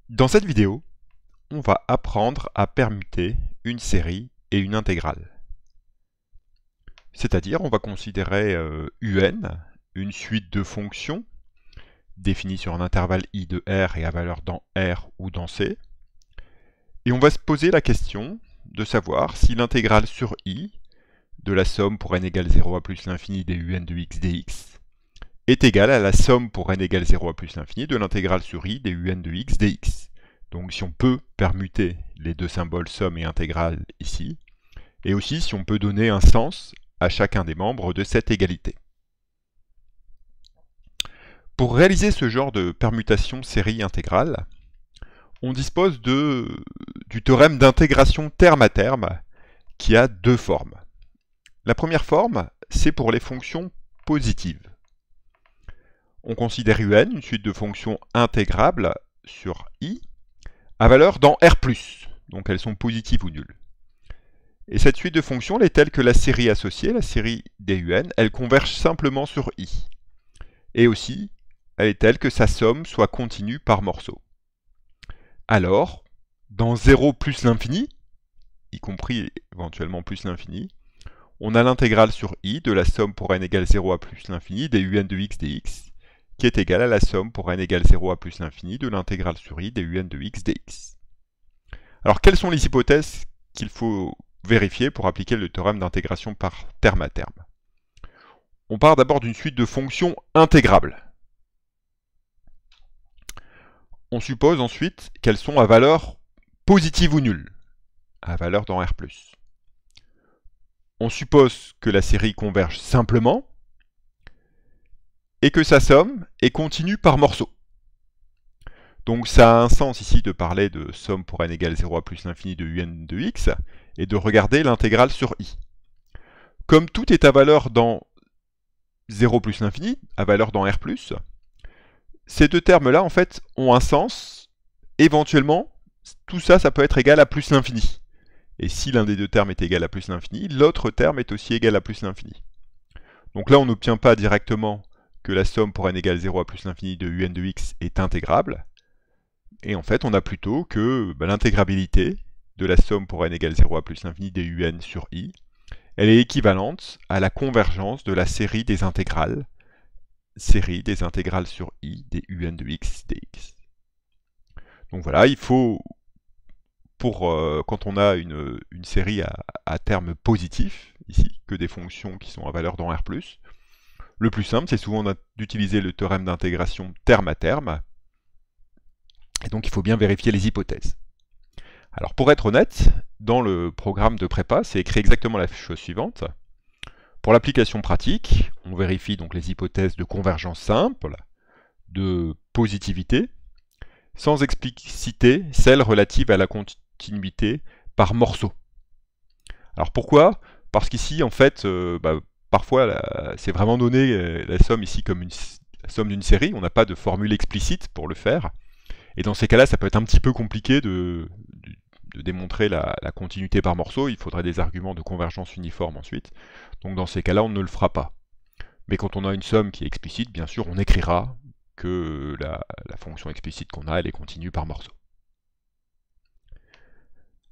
Dans cette vidéo, on va apprendre à permuter une série et une intégrale. C'est-à-dire, on va considérer UN, une suite de fonctions définies sur un intervalle i de R et à valeur dans R ou dans C. Et on va se poser la question de savoir si l'intégrale sur i de la somme pour n égale 0 à plus l'infini des un de x dx est égale à la somme pour n égale 0 à plus l'infini de l'intégrale sur i des un de x dx. Donc si on peut permuter les deux symboles somme et intégrale ici, et aussi si on peut donner un sens à chacun des membres de cette égalité. Pour réaliser ce genre de permutation série intégrale, on dispose du théorème d'intégration terme à terme qui a deux formes. La première forme, c'est pour les fonctions positives. On considère un, une suite de fonctions intégrables sur i, à valeur dans R+, donc elles sont positives ou nulles. Et cette suite de fonctions, elle est telle que la série associée, la série des un, elle converge simplement sur i. Et aussi, elle est telle que sa somme soit continue par morceaux. Alors, dans 0 plus l'infini, y compris éventuellement plus l'infini, on a l'intégrale sur i de la somme pour n égale 0 à plus l'infini des un de x dx, qui est égale à la somme pour n égale 0 à plus l'infini de l'intégrale sur i des un de x dx. Alors, quelles sont les hypothèses qu'il faut vérifier pour appliquer le théorème d'intégration par terme à terme? On part d'abord d'une suite de fonctions intégrables. On suppose ensuite qu'elles sont à valeur positive ou nulle, à valeur dans R+. On suppose que la série converge simplement et que sa somme est continue par morceaux. Donc ça a un sens ici de parler de somme pour n égale 0 à plus l'infini de un de x et de regarder l'intégrale sur i. Comme tout est à valeur dans 0 plus l'infini, à valeur dans R+, ces deux termes-là, en fait, ont un sens. Éventuellement, tout ça, ça peut être égal à plus l'infini. Et si l'un des deux termes est égal à plus l'infini, l'autre terme est aussi égal à plus l'infini. Donc là, on n'obtient pas directement que la somme pour n égale 0 à plus l'infini de un de x est intégrable. Et en fait, on a plutôt que l'intégrabilité de la somme pour n égale 0 à plus l'infini des un sur i, elle est équivalente à la convergence de la série des intégrales sur i des un de x dx. Donc voilà, il faut, quand on a une série à terme positif, ici, que des fonctions qui sont à valeur dans R+, le plus simple, c'est souvent d'utiliser le théorème d'intégration terme à terme, et donc il faut bien vérifier les hypothèses. Alors pour être honnête, dans le programme de prépa, c'est écrit exactement la chose suivante. Pour l'application pratique, on vérifie donc les hypothèses de convergence simple, de positivité, sans expliciter celles relatives à la continuité par morceaux. Alors pourquoi? Parce qu'ici, en fait, parfois, c'est vraiment donné la somme ici comme la somme d'une série, on n'a pas de formule explicite pour le faire, et dans ces cas-là, ça peut être un petit peu compliqué de démontrer la continuité par morceau, il faudrait des arguments de convergence uniforme ensuite. Donc dans ces cas-là, on ne le fera pas. Mais quand on a une somme qui est explicite, bien sûr, on écrira que la fonction explicite qu'on a, elle est continue par morceau.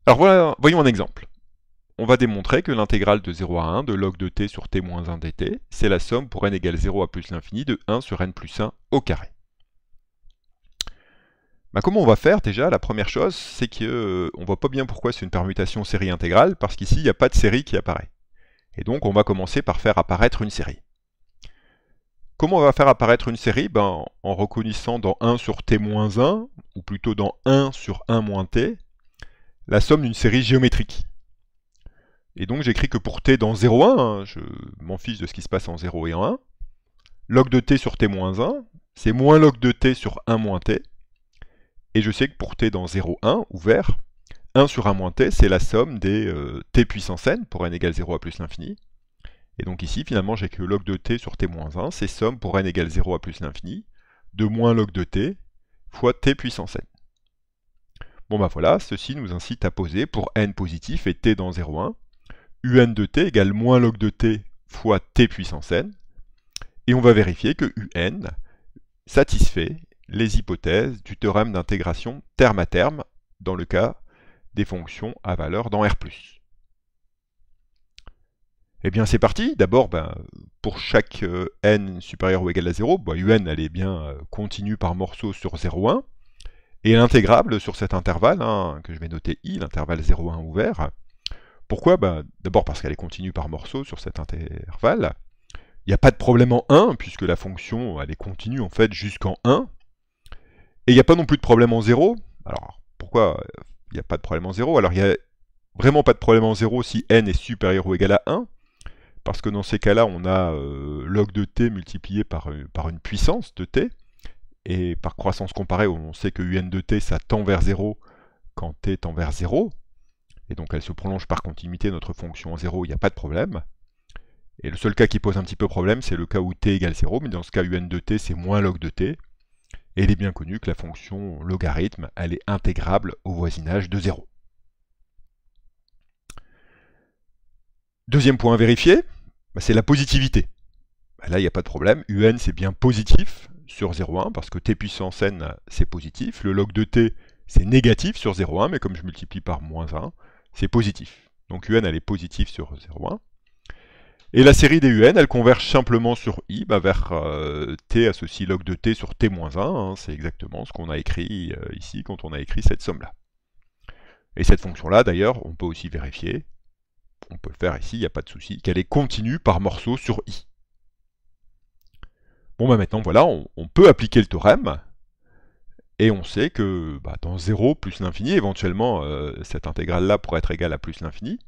Alors voilà, voyons un exemple. On va démontrer que l'intégrale de 0 à 1 de log de t sur t moins 1 dt, c'est la somme pour n égale 0 à plus l'infini de 1 sur n plus 1 au carré. Comment on va faire déjà? La première chose, c'est qu'on ne voit pas bien pourquoi c'est une permutation série intégrale, parce qu'ici, il n'y a pas de série qui apparaît. Et donc, on va commencer par faire apparaître une série. Comment on va faire apparaître une série? En reconnaissant dans 1 sur t moins 1, ou plutôt dans 1 sur 1 moins t, la somme d'une série géométrique. Et donc, j'écris que pour t dans 0, 1, je m'en fiche de ce qui se passe en 0 et en 1, log de t sur t moins 1, c'est moins log de t sur 1 moins t, et je sais que pour t dans 0, 1, ouvert, 1 sur 1 moins t, c'est la somme des t puissance n pour n égale 0 à plus l'infini. Et donc ici, finalement, j'ai que log de t sur t moins 1, c'est somme pour n égale 0 à plus l'infini, de moins log de t fois t puissance n. Bon voilà, ceci nous incite à poser pour n positif et t dans 0, 1, un de t égale moins log de t fois t puissance n, et on va vérifier que un satisfait les hypothèses du théorème d'intégration terme à terme dans le cas des fonctions à valeur dans R+. Eh bien c'est parti. D'abord, pour chaque n supérieur ou égal à 0, un elle est bien continue par morceau sur 0,1, et l'intégrable sur cet intervalle, que je vais noter i, l'intervalle 0,1 ouvert. Pourquoi? D'abord parce qu'elle est continue par morceau sur cet intervalle. Il n'y a pas de problème en 1, puisque la fonction elle est continue en fait jusqu'en 1. Et il n'y a pas non plus de problème en 0. Alors pourquoi il n'y a pas de problème en 0? Alors il n'y a vraiment pas de problème en 0 si n est supérieur ou égal à 1. Parce que dans ces cas-là, on a log de t multiplié par une puissance de t. Et par croissance comparée, on sait que un de t, ça tend vers 0 quand t tend vers 0. Et donc elle se prolonge par continuité, notre fonction en 0, il n'y a pas de problème. Et le seul cas qui pose un petit peu problème, c'est le cas où t égale 0, mais dans ce cas, un de t, c'est moins log de t. Et il est bien connu que la fonction logarithme, elle est intégrable au voisinage de 0. Deuxième point à vérifier, c'est la positivité. Là, il n'y a pas de problème. Un, c'est bien positif sur 0,1, parce que t puissance n, c'est positif. Le log de t, c'est négatif sur 0,1, mais comme je multiplie par moins 1, c'est positif. Donc un, elle est positive sur 0,1. Et la série des un, elle converge simplement sur i vers t associe log de t sur t-1. C'est exactement ce qu'on a écrit ici quand on a écrit cette somme-là. Et cette fonction-là, d'ailleurs, on peut aussi vérifier. On peut le faire ici, il n'y a pas de souci, qu'elle est continue par morceau sur i. Bon, maintenant, voilà, on peut appliquer le théorème, et on sait que dans 0 plus l'infini, éventuellement, cette intégrale-là pourrait être égale à plus l'infini.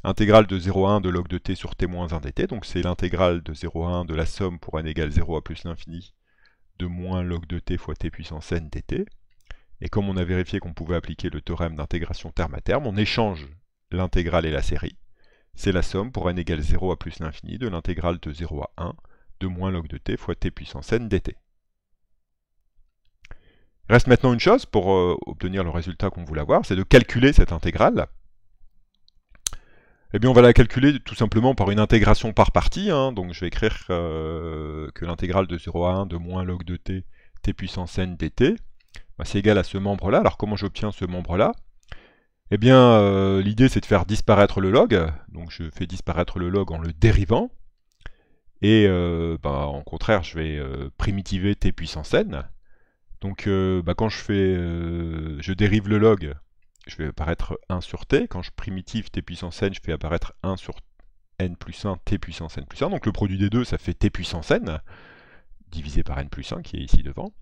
Intégrale de 0 à 1 de log de t sur t-1 dt, donc c'est l'intégrale de 0 à 1 de la somme pour n égale 0 à plus l'infini de moins log de t fois t puissance n dt. Et comme on a vérifié qu'on pouvait appliquer le théorème d'intégration terme à terme, on échange l'intégrale et la série. C'est la somme pour n égale 0 à plus l'infini de l'intégrale de 0 à 1 de moins log de t fois t puissance n dt. Il reste maintenant une chose pour obtenir le résultat qu'on voulait avoir, c'est de calculer cette intégrale. Eh bien, on va la calculer tout simplement par une intégration par partie. Donc je vais écrire que l'intégrale de 0 à 1 de moins log de t, t puissance n dt, c'est égal à ce membre-là. Alors comment j'obtiens ce membre-là? Eh bien, l'idée c'est de faire disparaître le log. Donc je fais disparaître le log en le dérivant. Et en contraire, je vais primitiver t puissance n. Donc quand je dérive le log, je vais apparaître 1 sur t. Quand je primitive t puissance n, je fais apparaître 1 sur n plus 1, t puissance n plus 1. Donc le produit des deux, ça fait t puissance n, divisé par n plus 1, qui est ici devant.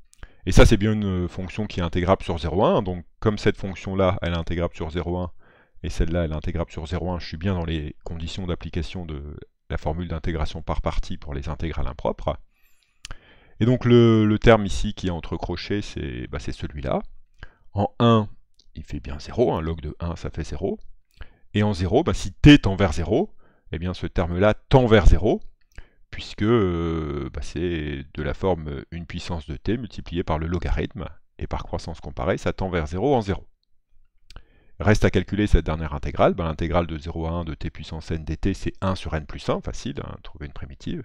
Et ça, c'est bien une fonction qui est intégrable sur 0,1. Donc comme cette fonction-là, elle est intégrable sur 0,1, et celle-là, elle est intégrable sur 0,1, je suis bien dans les conditions d'application de la formule d'intégration par partie pour les intégrales impropres. Et donc le terme ici qui est entre crochets, c'est celui-là. En 1, il fait bien 0, log de 1, ça fait 0. Et en 0, si t tend vers 0, eh bien ce terme-là tend vers 0, puisque c'est de la forme une puissance de t multipliée par le logarithme, et par croissance comparée, ça tend vers 0 en 0. Reste à calculer cette dernière intégrale. L'intégrale de 0 à 1 de t puissance n dt, c'est 1 sur n plus 1, facile, trouver une primitive.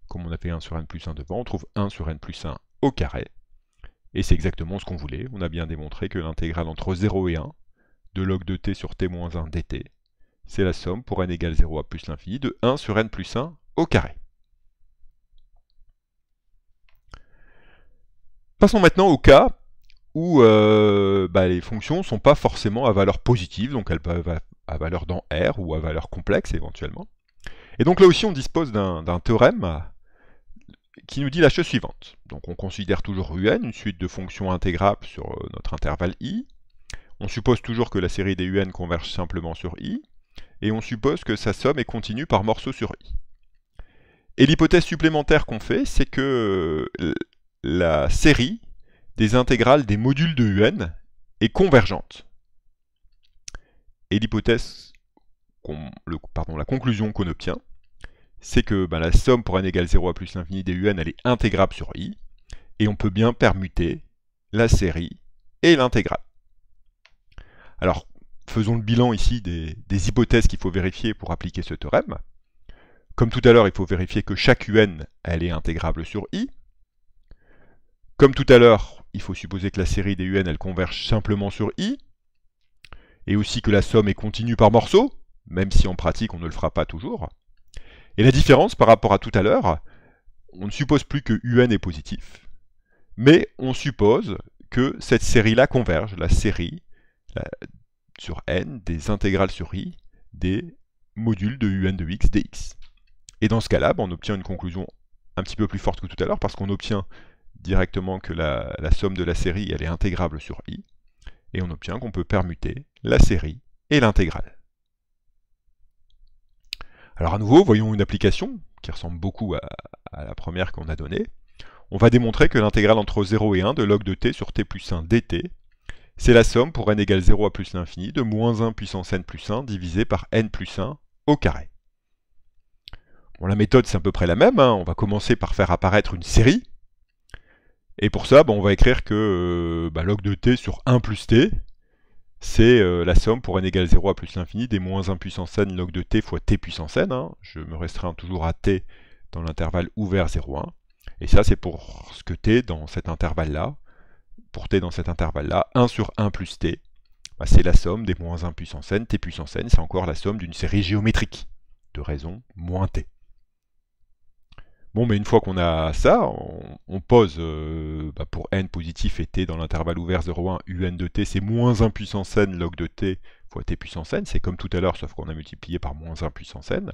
Comme on a fait 1 sur n plus 1 devant, on trouve 1 sur n plus 1 au carré. Et c'est exactement ce qu'on voulait. On a bien démontré que l'intégrale entre 0 et 1 de log de t sur t-1 dt, c'est la somme pour n égale 0 à plus l'infini de 1 sur n plus 1 au carré. Passons maintenant au cas où les fonctions ne sont pas forcément à valeur positive, donc elles peuvent avoir à valeur dans R ou à valeur complexe éventuellement. Et donc là aussi on dispose d'un théorème qui nous dit la chose suivante. Donc on considère toujours un, une suite de fonctions intégrables sur notre intervalle i. On suppose toujours que la série des un converge simplement sur i. Et on suppose que sa somme est continue par morceau sur i. Et l'hypothèse supplémentaire qu'on fait, c'est que la série des intégrales des modules de un est convergente. Et l'hypothèse, la conclusion qu'on obtient, c'est que la somme pour n égale 0 à plus l'infini des un, elle est intégrable sur i, et on peut bien permuter la série et l'intégrale. Alors, faisons le bilan ici des hypothèses qu'il faut vérifier pour appliquer ce théorème. Comme tout à l'heure, il faut vérifier que chaque un, elle est intégrable sur i. Comme tout à l'heure, il faut supposer que la série des UN elle converge simplement sur I, et aussi que la somme est continue par morceaux, même si en pratique on ne le fera pas toujours. Et la différence par rapport à tout à l'heure, on ne suppose plus que UN est positif, mais on suppose que cette série-là converge, la série sur n des intégrales sur i des modules de UN de x dx. Et dans ce cas-là, on obtient une conclusion un petit peu plus forte que tout à l'heure, parce qu'on obtient directement que la somme de la série elle est intégrable sur i, et on obtient qu'on peut permuter la série et l'intégrale. Alors à nouveau, voyons une application qui ressemble beaucoup à la première qu'on a donnée. On va démontrer que l'intégrale entre 0 et 1 de log de t sur t plus 1 dt, c'est la somme pour n égale 0 à plus l'infini de moins 1 puissance n plus 1 divisé par n plus 1 au carré. Bon, la méthode c'est à peu près la même, hein. On va commencer par faire apparaître une série. Et pour ça, on va écrire que log de t sur 1 plus t, c'est la somme pour n égale 0 à plus l'infini des moins 1 puissance n log de t fois t puissance n. Hein. Je me restreins toujours à t dans l'intervalle ouvert 0,1. Et ça, c'est pour ce que t dans cet intervalle-là. Pour t dans cet intervalle-là, 1 sur 1 plus t, c'est la somme des moins 1 puissance n, t puissance n, c'est encore la somme d'une série géométrique de raison moins t. Bon, mais une fois qu'on a ça, on pose pour n positif et t dans l'intervalle ouvert 0,1, un de t, c'est moins 1 puissance n log de t fois t puissance n, c'est comme tout à l'heure, sauf qu'on a multiplié par moins 1 puissance n.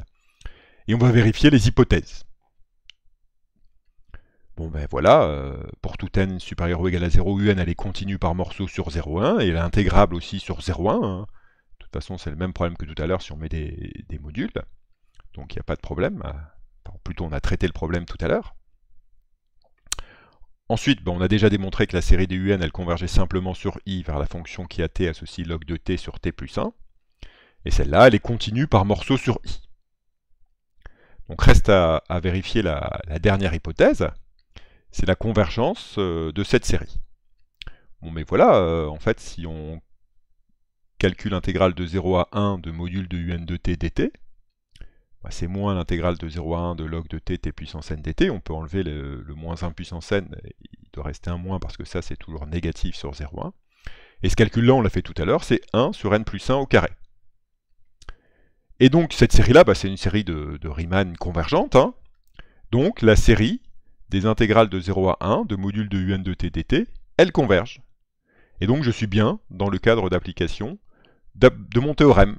Et on va vérifier les hypothèses. Bon ben voilà, pour tout n supérieur ou égal à 0, un elle est continue par morceau sur 0,1, et elle est intégrable aussi sur 0,1. Hein. De toute façon, c'est le même problème que tout à l'heure si on met des modules, donc il n'y a pas de problème. Plutôt, on a traité le problème tout à l'heure. Ensuite, on a déjà démontré que la série des UN, elle convergeait simplement sur i vers la fonction qui a t associe log de t sur t plus 1. Et celle-là, elle est continue par morceau sur i. Donc reste à vérifier la dernière hypothèse, c'est la convergence de cette série. Bon, mais voilà, en fait, si on calcule l'intégrale de 0 à 1 de module de un de t dt, c'est moins l'intégrale de 0 à 1 de log de t, t puissance n dt. On peut enlever le moins 1 puissance n, il doit rester un moins parce que ça c'est toujours négatif sur 0,1. Et ce calcul-là, on l'a fait tout à l'heure, c'est 1 sur n plus 1 au carré. Et donc cette série-là, c'est une série de Riemann convergente. Hein. Donc la série des intégrales de 0 à 1 de module de un de t dt, elle converge. Et donc je suis bien dans le cadre d'application de mon théorème.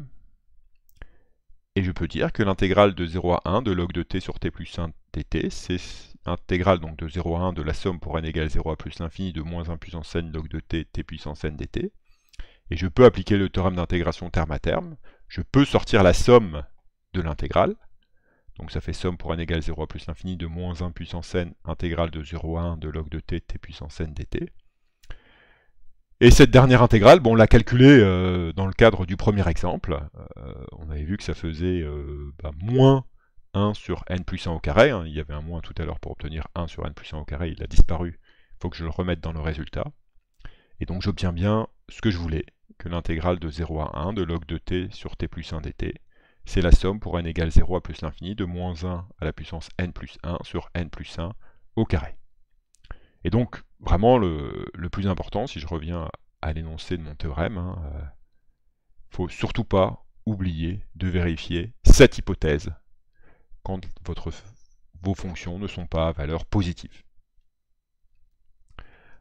Et je peux dire que l'intégrale de 0 à 1 de log de t sur t plus 1 dt, c'est l'intégrale donc de 0 à 1 de la somme pour n égale 0 à plus l'infini de moins 1 puissance n log de t, t puissance n dt. Et je peux appliquer le théorème d'intégration terme à terme. Je peux sortir la somme de l'intégrale. Donc ça fait somme pour n égale 0 à plus l'infini de moins 1 puissance n intégrale de 0 à 1 de log de t, t puissance n dt. Et cette dernière intégrale, on l'a calculée dans le cadre du premier exemple. On avait vu que ça faisait moins 1 sur n plus 1 au carré. Hein. Il y avait un moins tout à l'heure pour obtenir 1 sur n plus 1 au carré, il a disparu. Il faut que je le remette dans le résultat. Et donc j'obtiens bien ce que je voulais, que l'intégrale de 0 à 1 de log de t sur t plus 1 dt, c'est la somme pour n égale 0 à plus l'infini de moins 1 à la puissance n plus 1 sur n plus 1 au carré. Et donc, vraiment, le plus important, si je reviens à l'énoncé de mon théorème, il ne faut surtout pas oublier de vérifier cette hypothèse quand vos fonctions ne sont pas à valeur positive.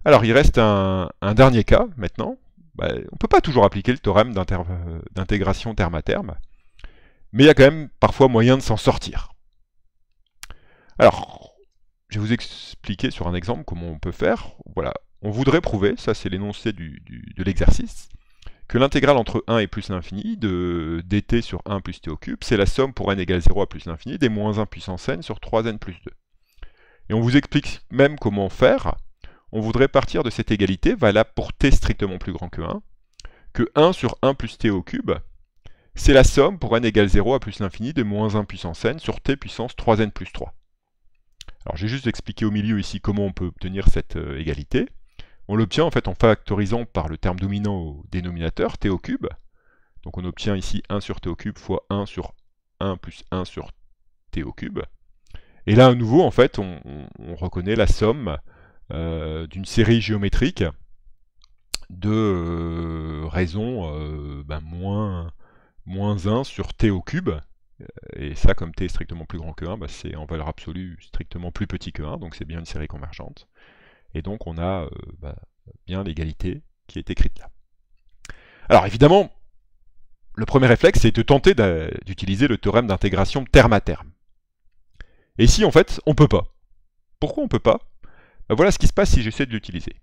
Alors, il reste un dernier cas, maintenant. On ne peut pas toujours appliquer le théorème d'intégration terme à terme, mais il y a quand même parfois moyen de s'en sortir. Alors, je vais vous expliquer sur un exemple comment on peut faire. Voilà, on voudrait prouver, ça c'est l'énoncé de l'exercice, que l'intégrale entre 1 et plus l'infini de dt sur 1 plus t au cube, c'est la somme pour n égale 0 à plus l'infini des moins 1 puissance n sur 3n plus 2. Et on vous explique même comment faire. On voudrait partir de cette égalité, valable pour t strictement plus grand que 1 sur 1 plus t au cube, c'est la somme pour n égale 0 à plus l'infini de moins 1 puissance n sur t puissance 3n plus 3. Alors j'ai juste expliqué au milieu ici comment on peut obtenir cette égalité. On l'obtient en fait en factorisant par le terme dominant au dénominateur, t au cube. Donc on obtient ici 1 sur t au cube fois 1 sur 1 plus 1 sur t au cube. Et là à nouveau en fait on reconnaît la somme d'une série géométrique de raison moins 1 sur t au cube. Et ça, comme t est strictement plus grand que 1, c'est en valeur absolue strictement plus petit que 1, donc c'est bien une série convergente. Et donc on a bien l'égalité qui est écrite là. Alors évidemment, le premier réflexe, c'est de tenter d'utiliser le théorème d'intégration terme à terme. Et ici, en fait, on ne peut pas. Pourquoi on ne peut pas? Voilà ce qui se passe si j'essaie de l'utiliser.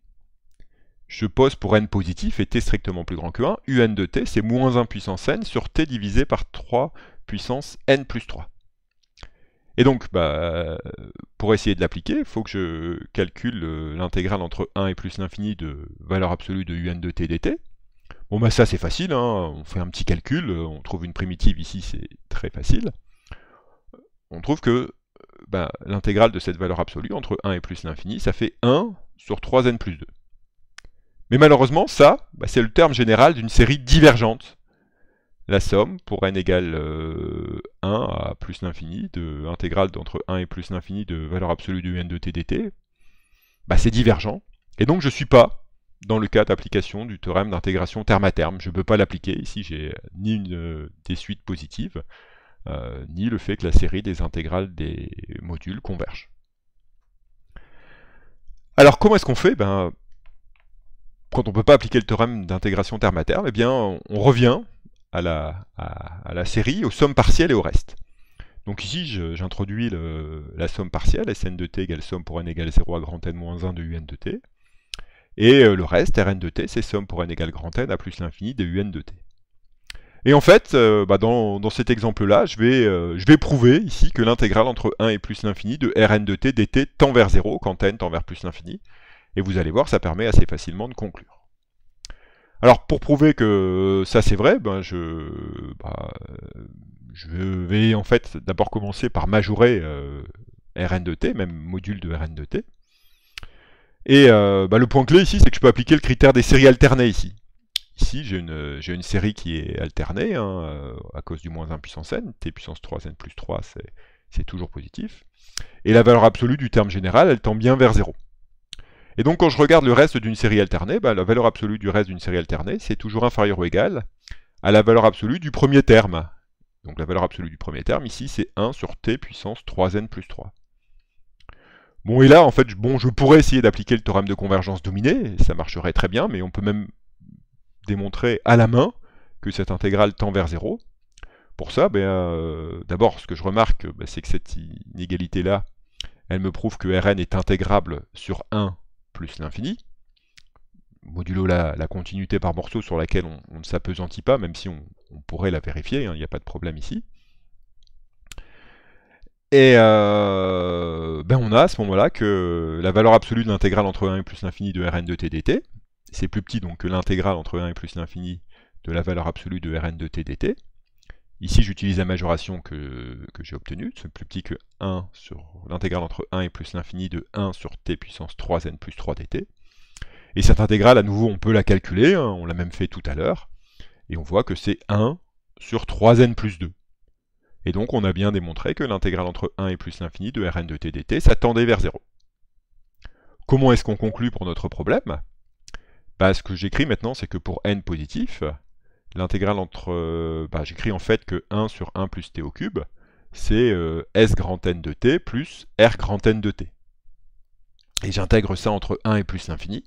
Je pose pour n positif et t strictement plus grand que 1, un de t, c'est moins 1 puissance n sur t divisé par 3 puissance n plus 3. Et donc, pour essayer de l'appliquer, il faut que je calcule l'intégrale entre 1 et plus l'infini de valeur absolue de un de t dt. Bon, ça c'est facile, hein. On fait un petit calcul, on trouve une primitive ici, c'est très facile. On trouve que l'intégrale de cette valeur absolue entre 1 et plus l'infini, ça fait 1 sur 3n plus 2. Mais malheureusement, ça, c'est le terme général d'une série divergente. La somme, pour n égale 1 à plus l'infini, de l'intégrale d'entre 1 et plus l'infini de valeur absolue de un de t dt, c'est divergent. Et donc je ne suis pas dans le cas d'application du théorème d'intégration terme à terme. Je ne peux pas l'appliquer. Ici, j'ai ni des suites positives, ni le fait que la série des intégrales des modules converge. Alors comment est-ce qu'on fait? Quand on ne peut pas appliquer le théorème d'intégration terme à terme, on revient à la série, aux sommes partielles et au reste. Donc ici, j'introduis la somme partielle, Sn de t égale somme pour n égale 0 à grand n moins 1 de un de t. Et le reste, Rn de t, c'est somme pour n égale grand n à plus l'infini de un de t. Et en fait, dans cet exemple-là, je vais prouver ici que l'intégrale entre 1 et plus l'infini de Rn de t dt tend vers 0 quand n tend vers plus l'infini. Et vous allez voir, ça permet assez facilement de conclure. Alors, pour prouver que ça c'est vrai, je vais en fait d'abord commencer par majorer Rn de t, même module de Rn de t. Et le point clé ici, c'est que je peux appliquer le critère des séries alternées ici. Ici, j'ai une série qui est alternée, à cause du moins 1 puissance n, t puissance 3n plus 3, c'est toujours positif. Et la valeur absolue du terme général, elle tend bien vers 0. Et donc quand je regarde le reste d'une série alternée, la valeur absolue du reste d'une série alternée, c'est toujours inférieur ou égal à la valeur absolue du premier terme. Donc la valeur absolue du premier terme, ici, c'est 1 sur t puissance 3n plus 3. Bon, et là, en fait, je pourrais essayer d'appliquer le théorème de convergence dominée, ça marcherait très bien, mais on peut même démontrer à la main que cette intégrale tend vers 0. Pour ça, d'abord, ce que je remarque, c'est que cette inégalité-là, elle me prouve que Rn est intégrable sur 1 plus l'infini, modulo la continuité par morceau sur laquelle on ne s'appesantit pas, même si on pourrait la vérifier, il n'y a pas de problème ici. Et on a à ce moment-là que la valeur absolue de l'intégrale entre 1 et plus l'infini de Rn de t dt, c'est plus petit donc que l'intégrale entre 1 et plus l'infini de la valeur absolue de Rn de t dt. Ici, j'utilise la majoration que j'ai obtenue, c'est plus petit que 1 sur l'intégrale entre 1 et plus l'infini de 1 sur t puissance 3n plus 3 dt. Et cette intégrale, à nouveau, on peut la calculer, on l'a même fait tout à l'heure, et on voit que c'est 1 sur 3n plus 2. Et donc, on a bien démontré que l'intégrale entre 1 et plus l'infini de Rn de t dt, ça tendait vers 0. Comment est-ce qu'on conclut pour notre problème? Ce que j'écris maintenant, c'est que pour n positif, l'intégrale entre... j'écris en fait que 1 sur 1 plus t au cube, c'est s grand n de t plus r grand n de t. Et j'intègre ça entre 1 et plus l'infini.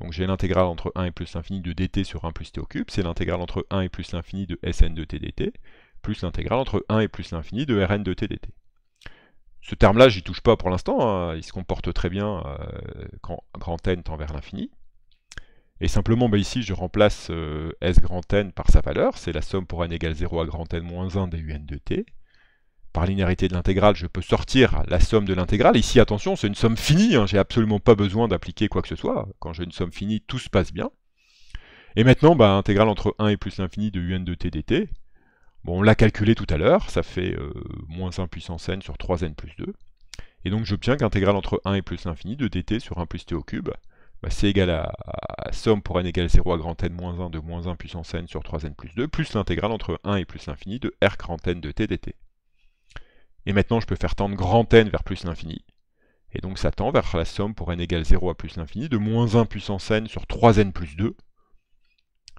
Donc j'ai l'intégrale entre 1 et plus l'infini de dt sur 1 plus t au cube, c'est l'intégrale entre 1 et plus l'infini de Sn de t dt, plus l'intégrale entre 1 et plus l'infini de Rn de t dt. Ce terme-là, j'y touche pas pour l'instant, il se comporte très bien quand grand n tend vers l'infini. Et simplement, ici, je remplace S grand n par sa valeur, c'est la somme pour n égale 0 à grand n moins 1 du n de t. Par linéarité de l'intégrale, je peux sortir la somme de l'intégrale. Ici, attention, c'est une somme finie, j'ai absolument pas besoin d'appliquer quoi que ce soit. Quand j'ai une somme finie, tout se passe bien. Et maintenant, intégrale entre 1 et plus l'infini de un de t dt. Bon, on l'a calculé tout à l'heure, ça fait moins 1 puissance n sur 3n plus 2. Et donc j'obtiens qu'intégrale entre 1 et plus l'infini de dt sur 1 plus t au cube, c'est égal à somme pour n égale 0 à grand n moins 1 de moins 1 puissance n sur 3n plus 2, plus l'intégrale entre 1 et plus l'infini de r grand n de t dt. Et maintenant je peux faire tendre grand n vers plus l'infini. Et donc ça tend vers la somme pour n égale 0 à plus l'infini de moins 1 puissance n sur 3n plus 2.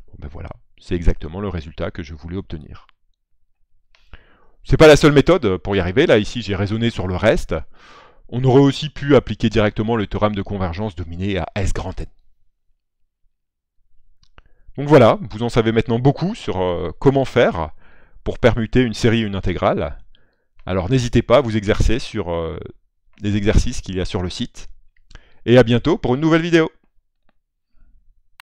Bon ben voilà, c'est exactement le résultat que je voulais obtenir. C'est pas la seule méthode pour y arriver, là ici j'ai raisonné sur le reste. On aurait aussi pu appliquer directement le théorème de convergence dominé à S grand N. Donc voilà, vous en savez maintenant beaucoup sur comment faire pour permuter une série et une intégrale. Alors n'hésitez pas à vous exercer sur les exercices qu'il y a sur le site. Et à bientôt pour une nouvelle vidéo.